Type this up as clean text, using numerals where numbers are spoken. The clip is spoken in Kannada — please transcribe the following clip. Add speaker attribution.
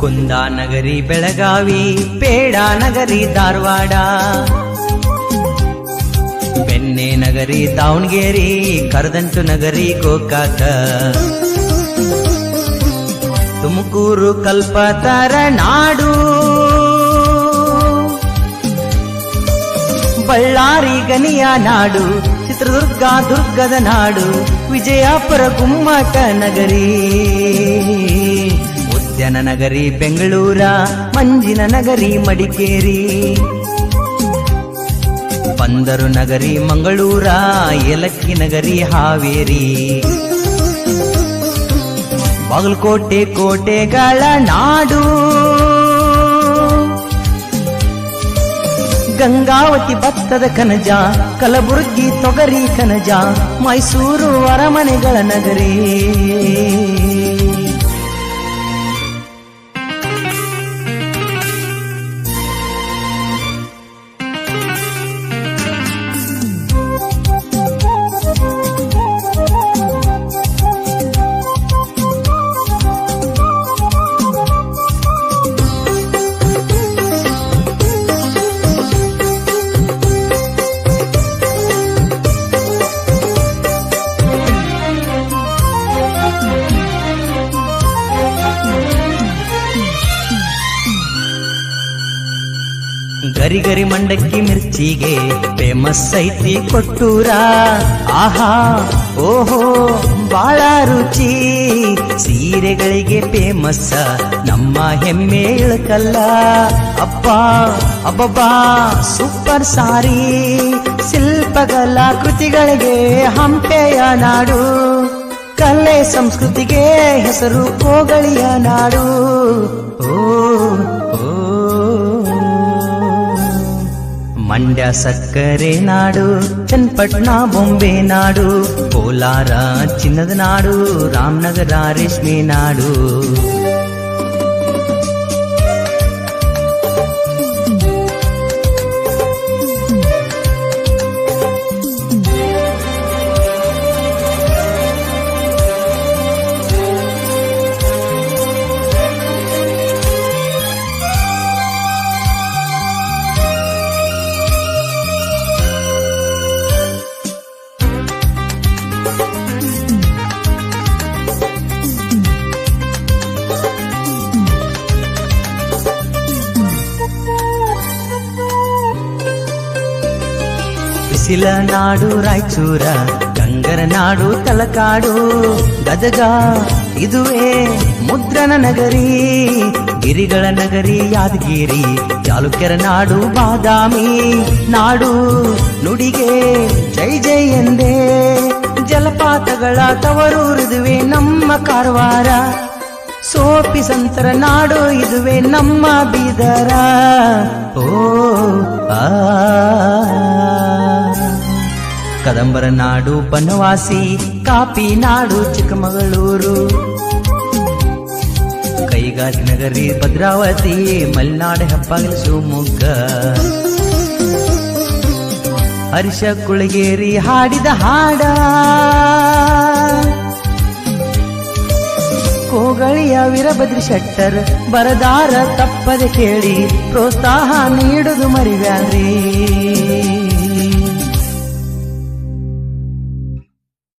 Speaker 1: ಕುಂದಾನಗರಿ ಬೆಳಗಾವಿ, ಪೇಡ ನಗರಿ ಧಾರವಾಡ, ಬೆಣ್ಣೆ ನಗರಿ ದಾವಣಗೆರೆ, ಕರದಂಟು ನಗರಿ ಗೋಕಾಕ, ತುಮಕೂರು ಕಲ್ಪತರ ನಾಡು, ಬಳ್ಳಾರಿ ಗನಿಯ ನಾಡು, ಚಿತ್ರದುರ್ಗ ದುರ್ಗದ ನಾಡು, ವಿಜಯಪುರ ಗುಮ್ಮಟ ನಗರಿ, ಉದ್ಯಾನ ನಗರಿ ಬೆಂಗಳೂರ, ಮಂಜಿನ ನಗರಿ ಮಡಿಕೇರಿ, ಬಂದರು ನಗರಿ ಮಂಗಳೂರ, ಏಲಕ್ಕಿ ನಗರಿ ಹಾವೇರಿ, ಬಾಗಲಕೋಟೆ ಕೋಟೆಗಳ ನಾಡು, ಗಂಗಾವತಿ ಭತ್ತದ ಕನಜ, ಕಲಬುರಗಿ ತೊಗರಿ ಕನಜ, ಮೈಸೂರು ಅರಮನೆಗಳ ನಗರಿ. ಗರಿ ಗರಿ ಮಂಡಕ್ಕಿ ಮಿರ್ಚಿಗೆ ಫೇಮಸ್ ಐತಿ ಕೊಟ್ಟೂರ, ಆಹಾ ಓಹೋ ಬಾಳ ರುಚಿ, ಸೀರೆಗಳಿಗೆ ಫೇಮಸ್ ನಮ್ಮ ಹೆಮ್ಮೆ ಇಳಕಲ್ಲ, ಅಬ್ಬಾ ಅಬ್ಬಬ್ಬಾ ಸೂಪರ್ ಸಾರಿ, ಶಿಲ್ಪಕಲಾ ಕೃತಿಗಳಿಗೆ ಹಂಪೆಯ ನಾಡು, ಕಲೆ ಸಂಸ್ಕೃತಿಗೆ ಹೆಸರು ಕೋಗಳಿಯ ನಾಡು. ಓ ಮಂಡ್ಯ ಸಕ್ಕರೆ ನಾಡು, ಚನ್ನಪಟ್ಟಣ ಬೊಂಬೆ ನಾಡು, ಕೋಲಾರ ಚಿನ್ನದ ನಾಡು, ರಾಮನಗರ ರೇಷ್ಮೆ ನಾಡು. ಬಿಸಿಲ ನಾಡು ರಾಯಚೂರ, ಗಂಗರ ನಾಡು ತಲಕಾಡು, ಗದಗ ಇದುವೇ ಮುದ್ರಣ ನಗರಿ, ಗಿರಿಗಳ ನಗರಿ ಯಾದಗಿರಿ, ಚಾಲುಕ್ಯರ ನಾಡು ಬಾದಾಮಿ ನಾಡು, ನುಡಿಗೆ ಜೈ ಜೈ ಎಂದೇ ಜಲಪಾತಗಳ ತವರೂರಿದುವೆ ನಮ್ಮ ಕಾರವಾರ, ಸೋಪಿ ಸಂತರ ನಾಡು ಇದುವೆ ನಮ್ಮ ಬೀದರ. ಓ ಕದಂಬರ ನಾಡು ಬನವಾಸಿ, ಕಾಪಿ ನಾಡು ಚಿಕ್ಕಮಗಳೂರು, ಕೈಗಾರಿ ನಗರಿ ಭದ್ರಾವತಿ, ಮಲೆನಾಡು ಹೆಬ್ಬಾಗಿಲು ಶಿವಮೊಗ್ಗ, ಹರ್ಷ ಕುಳಗೇರಿ ಹಾಡಿದ ಹಾಡ, ಕೋಗಳಿಯ ವೀರಭದ್ರ ಶೆಟ್ಟರ್ ಬರದಾರ ತಪ್ಪದೆ ಕೇಳಿ ಪ್ರೋತ್ಸಾಹ ನೀಡುದು ಮರಿಬ್ಯಾಡ್ರಿ.